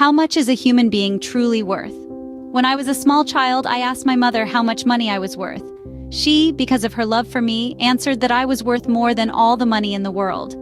How much is a human being truly worth? When I was a small child, I asked my mother how much money I was worth. She, because of her love for me, answered that I was worth more than all the money in the world.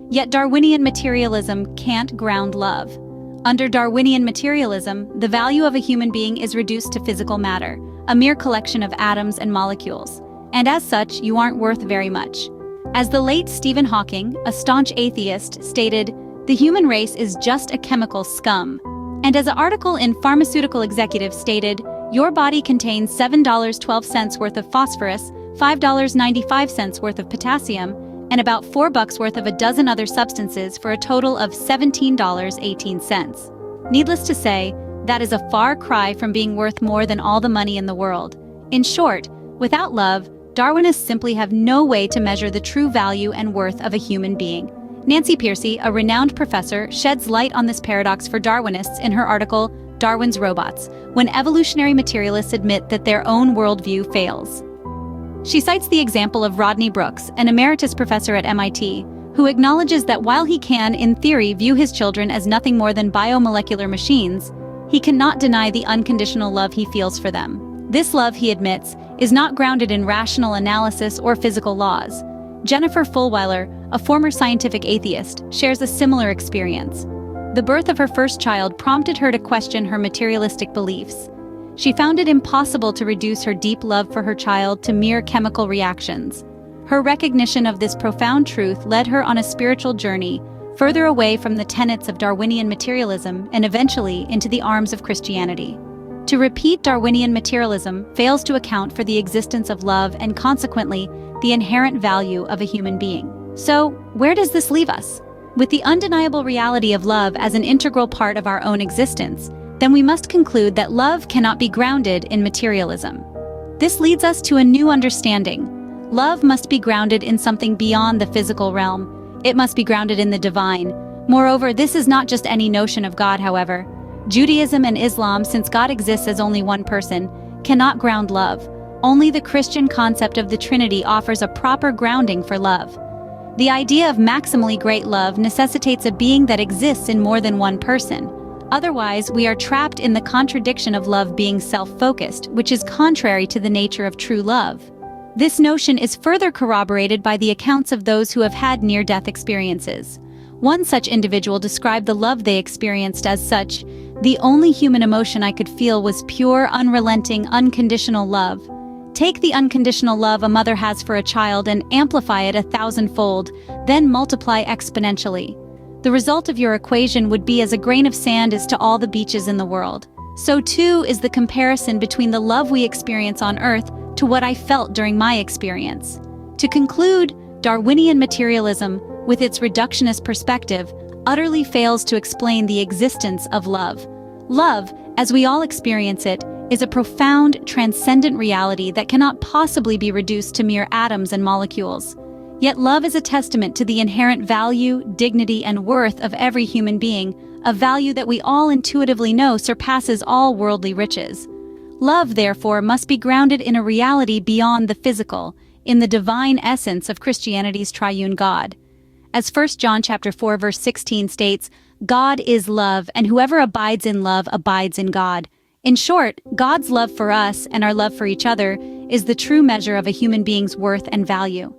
Yet Darwinian materialism can't ground love. Under Darwinian materialism, the value of a human being is reduced to physical matter, a mere collection of atoms and molecules. And as such, you aren't worth very much. As the late Stephen Hawking, a staunch atheist, stated, "The human race is just a chemical scum." And as an article in Pharmaceutical Executive stated, "Your body contains $7.12 worth of phosphorus, $5.95 worth of potassium, and about $4 worth of a dozen other substances for a total of $17.18. Needless to say, that is a far cry from being worth more than all the money in the world. In short, without love, Darwinists simply have no way to measure the true value and worth of a human being. Nancy Pearcey, a renowned professor, sheds light on this paradox for Darwinists in her article, Darwin's Robots, when evolutionary materialists admit that their own worldview fails. She cites the example of Rodney Brooks, an emeritus professor at MIT, who acknowledges that while he can, in theory, view his children as nothing more than biomolecular machines, he cannot deny the unconditional love he feels for them. This love, he admits, is not grounded in rational analysis or physical laws. Jennifer Fulwiler, a former scientific atheist, shares a similar experience. The birth of her first child prompted her to question her materialistic beliefs. She found it impossible to reduce her deep love for her child to mere chemical reactions. Her recognition of this profound truth led her on a spiritual journey, further away from the tenets of Darwinian materialism and eventually into the arms of Christianity. To repeat Darwinian materialism fails to account for the existence of love and consequently the inherent value of a human being. So, where does this leave us? With the undeniable reality of love as an integral part of our own existence, then we must conclude that love cannot be grounded in materialism. This leads us to a new understanding. Love must be grounded in something beyond the physical realm. It must be grounded in the divine. Moreover, this is not just any notion of God, however. Judaism and Islam, since God exists as only one person, cannot ground love. Only the Christian concept of the Trinity offers a proper grounding for love. The idea of maximally great love necessitates a being that exists in more than one person. Otherwise, we are trapped in the contradiction of love being self-focused, which is contrary to the nature of true love. This notion is further corroborated by the accounts of those who have had near-death experiences. One such individual described the love they experienced as such, "The only human emotion I could feel was pure, unrelenting, unconditional love." Take the unconditional love a mother has for a child and amplify it 1,000-fold, then multiply exponentially. The result of your equation would be as a grain of sand is to all the beaches in the world. So too is the comparison between the love we experience on Earth to what I felt during my experience. To conclude, Darwinian materialism, with its reductionist perspective, utterly fails to explain the existence of love. Love, as we all experience it, is a profound, transcendent reality that cannot possibly be reduced to mere atoms and molecules. Yet love is a testament to the inherent value, dignity, and worth of every human being, a value that we all intuitively know surpasses all worldly riches. Love, therefore, must be grounded in a reality beyond the physical, in the divine essence of Christianity's Triune God. As 1 John chapter 4 verse 16 states, "God is love, and whoever abides in love abides in God." In short, God's love for us and our love for each other is the true measure of a human being's worth and value.